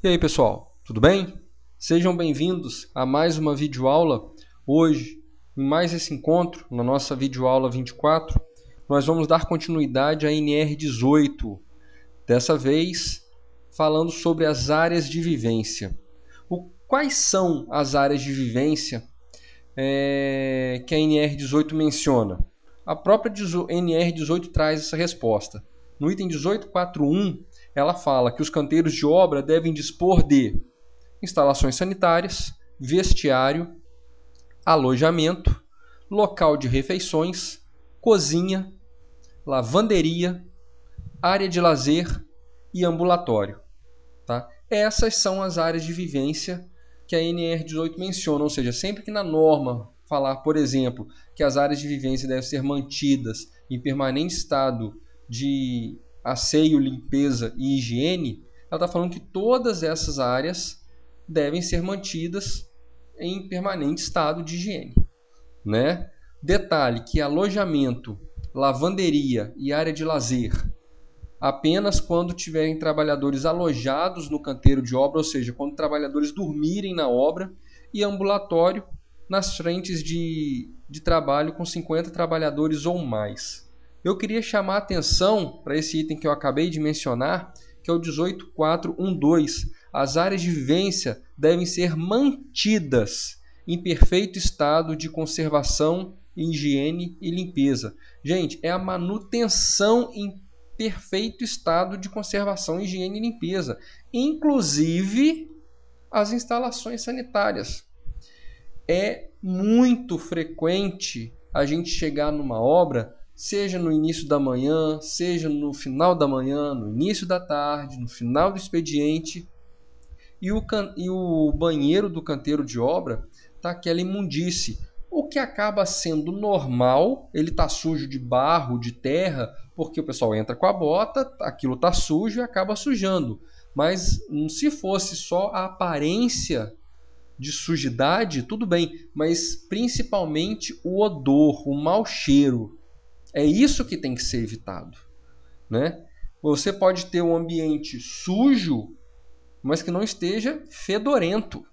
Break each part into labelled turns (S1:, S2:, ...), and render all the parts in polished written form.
S1: E aí, pessoal, tudo bem? Sejam bem-vindos a mais uma videoaula. Hoje, em mais esse encontro, na nossa videoaula 24, nós vamos dar continuidade à NR18. Dessa vez, falando sobre as áreas de vivência. Quais são as áreas de vivência que a NR18 menciona? A própria NR18 traz essa resposta. No item 18.4.1, ela fala que os canteiros de obra devem dispor de instalações sanitárias, vestiário, alojamento, local de refeições, cozinha, lavanderia, área de lazer e ambulatório. Tá? Essas são as áreas de vivência que a NR18 menciona, ou seja, sempre que na norma falar, por exemplo, que as áreas de vivência devem ser mantidas em permanente estado de asseio, limpeza e higiene, ela está falando que todas essas áreas devem ser mantidas em permanente estado de higiene. Né? Detalhe que alojamento, lavanderia e área de lazer apenas quando tiverem trabalhadores alojados no canteiro de obra, ou seja, quando trabalhadores dormirem na obra, e ambulatório nas frentes de trabalho com 50 trabalhadores ou mais. Eu queria chamar a atenção para esse item que eu acabei de mencionar, que é o 18.4.1.2. As áreas de vivência devem ser mantidas em perfeito estado de conservação, higiene e limpeza. Gente, é a manutenção em perfeito estado de conservação, higiene e limpeza, inclusive as instalações sanitárias. É muito frequente a gente chegar numa obra, seja no início da manhã, seja no final da manhã, no início da tarde, no final do expediente, e o banheiro do canteiro de obra está aquela imundície. O que acaba sendo normal, ele está sujo de barro, de terra, porque o pessoal entra com a bota, aquilo está sujo e acaba sujando. Mas se fosse só a aparência de sujidade, tudo bem, mas principalmente o odor, o mau cheiro. É isso que tem que ser evitado. Né? Você pode ter um ambiente sujo, mas que não esteja fedorento.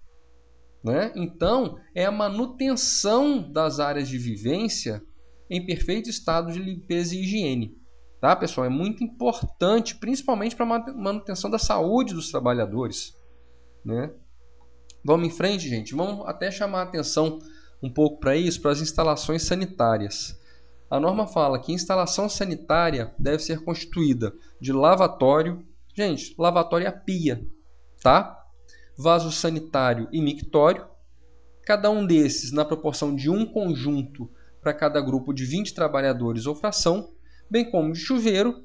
S1: Né? Então, é a manutenção das áreas de vivência em perfeito estado de limpeza e higiene. Tá, pessoal? É muito importante, principalmente para a manutenção da saúde dos trabalhadores. Né? Vamos em frente, gente? Vamos até chamar a atenção um pouco para isso, para as instalações sanitárias. A norma fala que instalação sanitária deve ser constituída de lavatório. Gente, lavatório é a pia, tá? Vaso sanitário e mictório, cada um desses na proporção de um conjunto para cada grupo de 20 trabalhadores ou fração, bem como de chuveiro,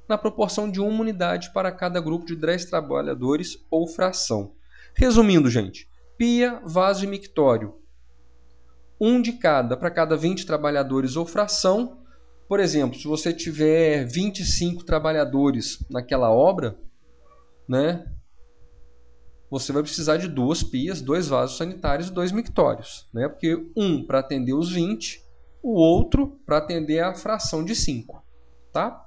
S1: na proporção de uma unidade para cada grupo de 10 trabalhadores ou fração. Resumindo, gente, pia, vaso e mictório, um de cada para cada 20 trabalhadores ou fração. Por exemplo, se você tiver 25 trabalhadores naquela obra, né? Você vai precisar de 2 pias, 2 vasos sanitários e 2 mictórios. Né? Porque um para atender os 20, o outro para atender a fração de 5. Tá?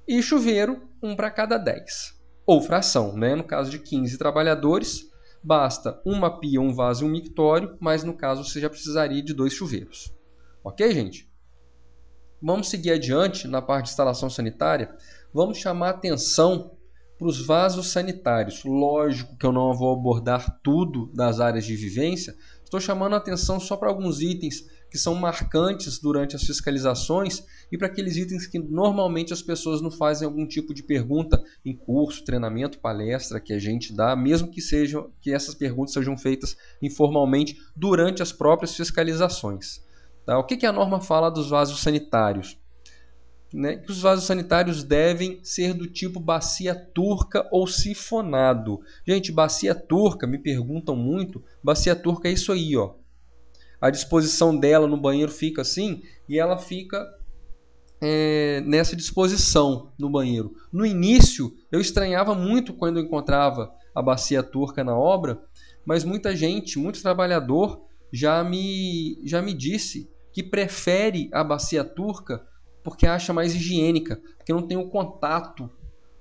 S1: E chuveiro, um para cada 10. Ou fração. Né? No caso de 15 trabalhadores, basta uma pia, um vaso e um mictório, mas no caso você já precisaria de 2 chuveiros. Ok, gente? Vamos seguir adiante na parte de instalação sanitária. Vamos chamar a atenção para os vasos sanitários. Lógico que eu não vou abordar tudo das áreas de vivência, estou chamando a atenção só para alguns itens que são marcantes durante as fiscalizações e para aqueles itens que normalmente as pessoas não fazem algum tipo de pergunta em curso, treinamento, palestra que a gente dá, mesmo que essas perguntas sejam feitas informalmente durante as próprias fiscalizações. Tá? O que a norma fala dos vasos sanitários? Né, que os vasos sanitários devem ser do tipo bacia turca ou sifonado. Gente, bacia turca, me perguntam muito, bacia turca é isso aí, ó. A disposição dela no banheiro fica assim e ela fica nessa disposição no banheiro. No início, eu estranhava muito quando eu encontrava a bacia turca na obra, mas muita gente, muito trabalhador, já me disse que prefere a bacia turca porque acha mais higiênica, porque não tem o contato,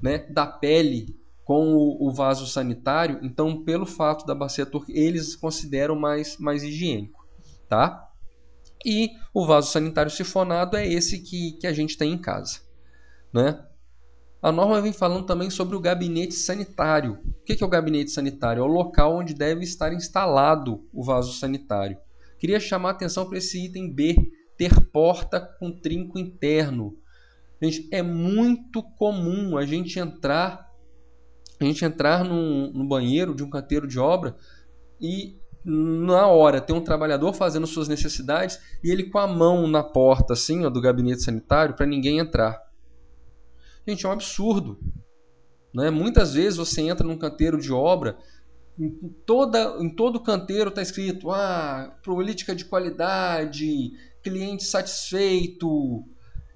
S1: né, da pele com o vaso sanitário, então pelo fato da bacia turca, eles consideram mais higiênico, tá? E o vaso sanitário sifonado é esse que a gente tem em casa, né? A norma vem falando também sobre o gabinete sanitário. O que é o gabinete sanitário? É o local onde deve estar instalado o vaso sanitário. Queria chamar a atenção para esse item B, ter porta com trinco interno. Gente, é muito comum a gente entrar no banheiro de um canteiro de obra e na hora tem um trabalhador fazendo suas necessidades e ele com a mão na porta assim, ó, do gabinete sanitário para ninguém entrar. Gente, é um absurdo, né? Muitas vezes você entra num canteiro de obra, em todo canteiro está escrito política de qualidade, cliente satisfeito,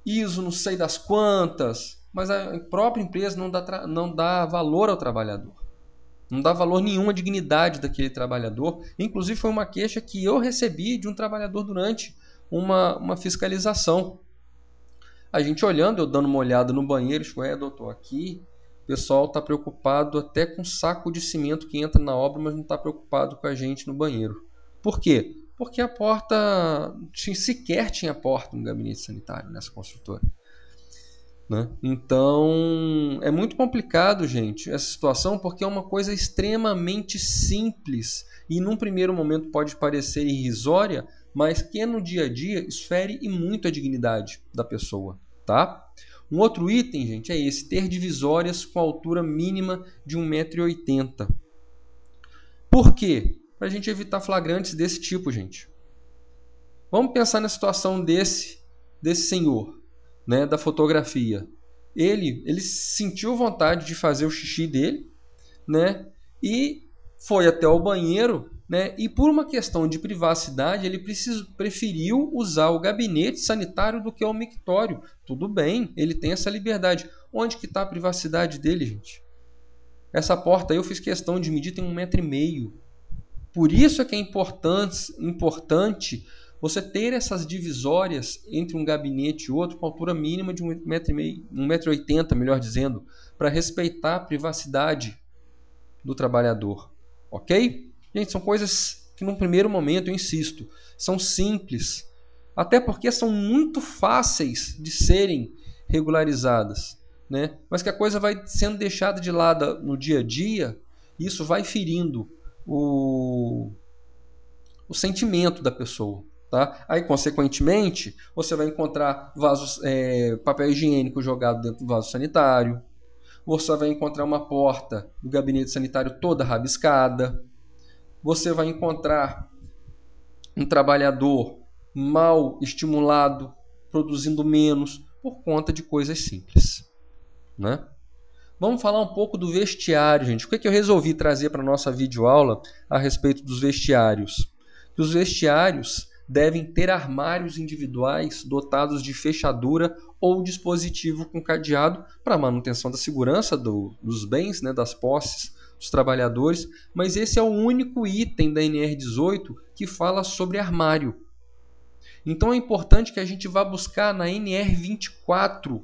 S1: ISO não sei das quantas, mas a própria empresa não dá valor ao trabalhador. Não dá valor nenhum à dignidade daquele trabalhador. Inclusive foi uma queixa que eu recebi de um trabalhador durante uma fiscalização. A gente olhando, eu dando uma olhada no banheiro, doutor, aqui o pessoal está preocupado até com o saco de cimento que entra na obra, mas não está preocupado com a gente no banheiro. Por quê? Porque a porta, sequer tinha porta no gabinete sanitário nessa construtora, né? Então, é muito complicado, gente, essa situação, porque é uma coisa extremamente simples e num primeiro momento pode parecer irrisória, mas que no dia a dia isso fere e muito a dignidade da pessoa, tá? Um outro item, gente, é esse, ter divisórias com altura mínima de 1,80 m. Por quê? Para a gente evitar flagrantes desse tipo, gente. Vamos pensar na situação desse senhor, né, da fotografia. Ele sentiu vontade de fazer o xixi dele, né, e foi até o banheiro, né, e por uma questão de privacidade ele preferiu usar o gabinete sanitário do que o mictório. Tudo bem, ele tem essa liberdade. Onde que está a privacidade dele, gente? Essa porta aí eu fiz questão de medir, tem 1,5 m. Por isso é que é importante você ter essas divisórias entre um gabinete e outro com altura mínima de 1,5 m, 1,80 m, melhor dizendo, para respeitar a privacidade do trabalhador. Ok? Gente, são coisas que num primeiro momento, eu insisto, são simples, até porque são muito fáceis de serem regularizadas, né? Mas que a coisa vai sendo deixada de lado no dia a dia, e isso vai ferindo o sentimento da pessoa. Tá? Aí, consequentemente, você vai encontrar papel higiênico jogado dentro do vaso sanitário, você vai encontrar uma porta do gabinete sanitário toda rabiscada, você vai encontrar um trabalhador mal estimulado, produzindo menos, por conta de coisas simples, né? Vamos falar um pouco do vestiário, gente. O que eu resolvi trazer para a nossa videoaula a respeito dos vestiários? Que os vestiários devem ter armários individuais dotados de fechadura ou dispositivo com cadeado para manutenção da segurança dos bens, né, das posses dos trabalhadores, mas esse é o único item da NR18 que fala sobre armário. Então é importante que a gente vá buscar na NR24,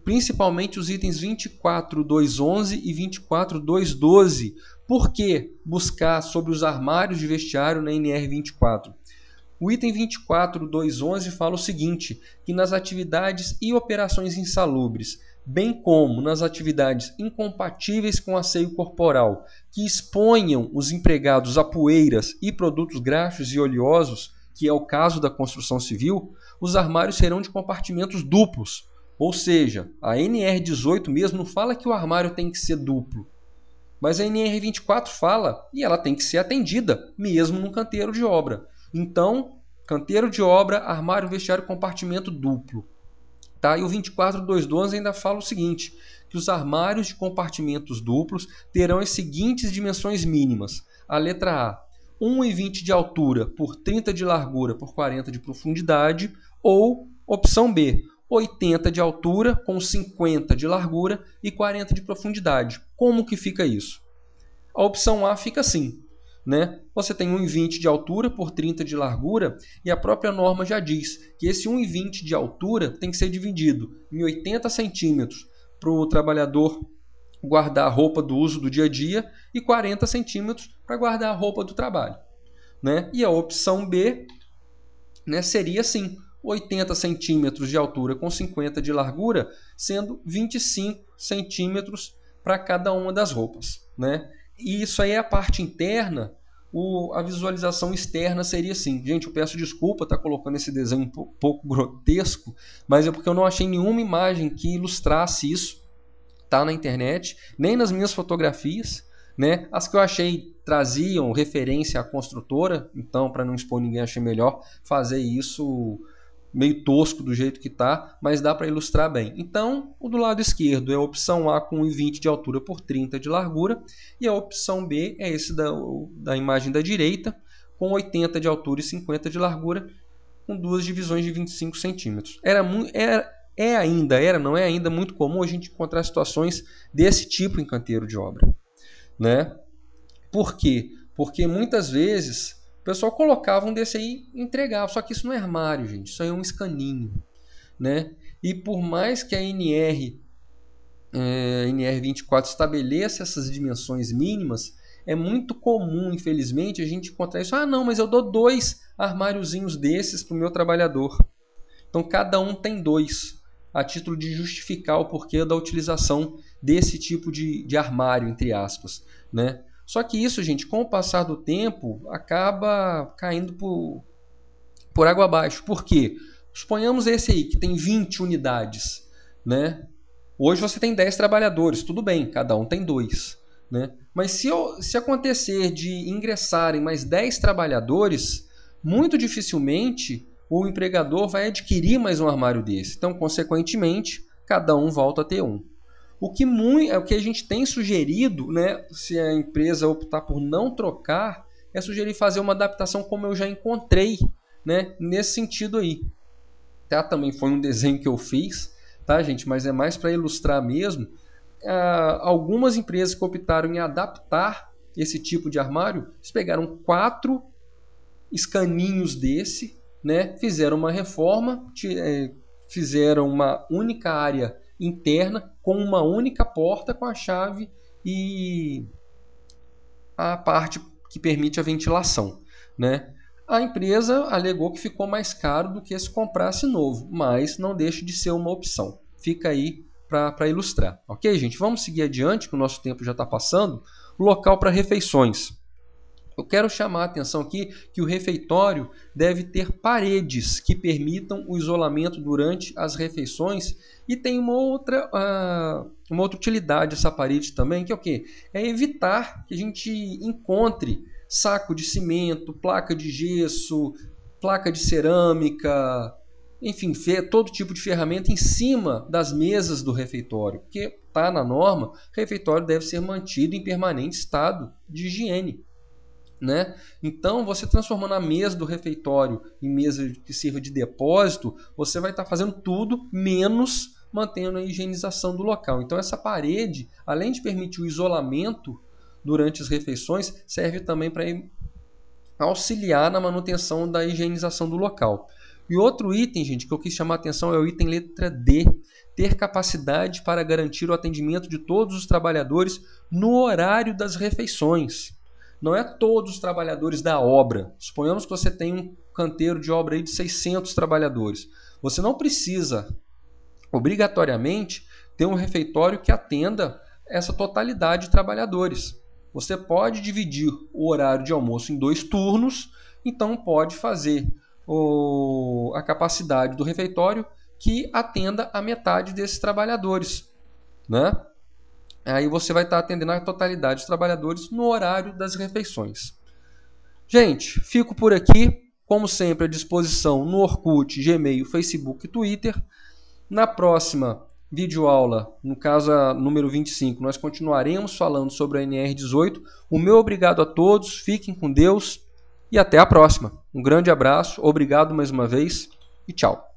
S1: principalmente os itens 24.211 e 24.212. Por que buscar sobre os armários de vestiário na NR24? O item 24.211 fala o seguinte, que nas atividades e operações insalubres, bem como nas atividades incompatíveis com asseio corporal, que exponham os empregados a poeiras e produtos graxos e oleosos, que é o caso da construção civil, os armários serão de compartimentos duplos. Ou seja, a NR18 mesmo não fala que o armário tem que ser duplo, mas a NR24 fala e ela tem que ser atendida, mesmo num canteiro de obra. Então, canteiro de obra, armário, vestiário, compartimento duplo. Tá? E o 24.212 ainda fala o seguinte, que os armários de compartimentos duplos terão as seguintes dimensões mínimas. A letra A, 1,20 de altura por 30 de largura por 40 de profundidade, ou opção B, 80 de altura com 50 de largura e 40 de profundidade. Como que fica isso? A opção A fica assim, né? Você tem 1,20 de altura por 30 de largura e a própria norma já diz que esse 1,20 de altura tem que ser dividido em 80 centímetros para o trabalhador guardar a roupa do uso do dia a dia e 40 centímetros para guardar a roupa do trabalho, né? E a opção B, né, seria assim, 80 centímetros de altura com 50 de largura, sendo 25 centímetros para cada uma das roupas, né? E isso aí é a parte interna. A visualização externa seria assim. Gente, eu peço desculpa estar colocando esse desenho um pouco grotesco, mas é porque eu não achei nenhuma imagem que ilustrasse isso. Tá na internet, nem nas minhas fotografias, né? As que eu achei traziam referência à construtora, então para não expor ninguém achei melhor fazer isso meio tosco do jeito que tá, mas dá para ilustrar bem. Então, o do lado esquerdo é a opção A com 1,20 de altura por 30 de largura, e a opção B é esse da imagem da direita, com 80 de altura e 50 de largura, com duas divisões de 25 centímetros. Não é ainda muito comum a gente encontrar situações desse tipo em canteiro de obra, né? Por quê? Porque muitas vezes o pessoal colocava um desse aí e entregava, só que isso não é armário, gente, isso aí é um escaninho, né? E por mais que a NR24 estabeleça essas dimensões mínimas, é muito comum, infelizmente, a gente encontrar isso. Ah, não, mas eu dou 2 armáriozinhos desses para o meu trabalhador. Então, cada um tem 2, a título de justificar o porquê da utilização desse tipo de armário, entre aspas, né? Só que isso, gente, com o passar do tempo, acaba caindo por água abaixo. Por quê? Suponhamos esse aí, que tem 20 unidades, né? Hoje você tem 10 trabalhadores, tudo bem, cada um tem 2. Né? Mas se acontecer de ingressarem mais 10 trabalhadores, muito dificilmente o empregador vai adquirir mais um armário desse. Então, consequentemente, cada um volta a ter um. O que a gente tem sugerido, né, se a empresa optar por não trocar, é sugerir fazer uma adaptação como eu já encontrei, né, nesse sentido aí. Tá? Também foi um desenho que eu fiz, tá, gente? Mas é mais para ilustrar mesmo. Algumas empresas que optaram em adaptar esse tipo de armário, eles pegaram 4 escaninhos desse, né, fizeram uma reforma, fizeram uma única área interna com uma única porta com a chave e a parte que permite a ventilação, né? A empresa alegou que ficou mais caro do que se comprasse novo, mas não deixa de ser uma opção. Fica aí para ilustrar. Ok, gente? Vamos seguir adiante, que o nosso tempo já está passando. Local para refeições. Eu quero chamar a atenção aqui que o refeitório deve ter paredes que permitam o isolamento durante as refeições, e tem uma outra utilidade essa parede também, que é o quê? É evitar que a gente encontre saco de cimento, placa de gesso, placa de cerâmica, enfim, todo tipo de ferramenta em cima das mesas do refeitório, porque está na norma, o refeitório deve ser mantido em permanente estado de higiene. Né? Então, você transformando a mesa do refeitório em mesa que sirva de depósito, você vai estar fazendo tudo menos mantendo a higienização do local. Então, essa parede, além de permitir o isolamento durante as refeições, serve também para auxiliar na manutenção da higienização do local. E outro item, gente, que eu quis chamar a atenção é o item letra D. Ter capacidade para garantir o atendimento de todos os trabalhadores no horário das refeições. Não é todos os trabalhadores da obra. Suponhamos que você tem um canteiro de obra aí de 600 trabalhadores. Você não precisa, obrigatoriamente, ter um refeitório que atenda essa totalidade de trabalhadores. Você pode dividir o horário de almoço em 2 turnos, então pode fazer a capacidade do refeitório que atenda a metade desses trabalhadores, né? Aí você vai estar atendendo a totalidade dos trabalhadores no horário das refeições. Gente, fico por aqui. Como sempre, à disposição no Orkut, Gmail, Facebook e Twitter. Na próxima videoaula, no caso a número 25, nós continuaremos falando sobre a NR18. O meu obrigado a todos, fiquem com Deus e até a próxima. Um grande abraço, obrigado mais uma vez e tchau.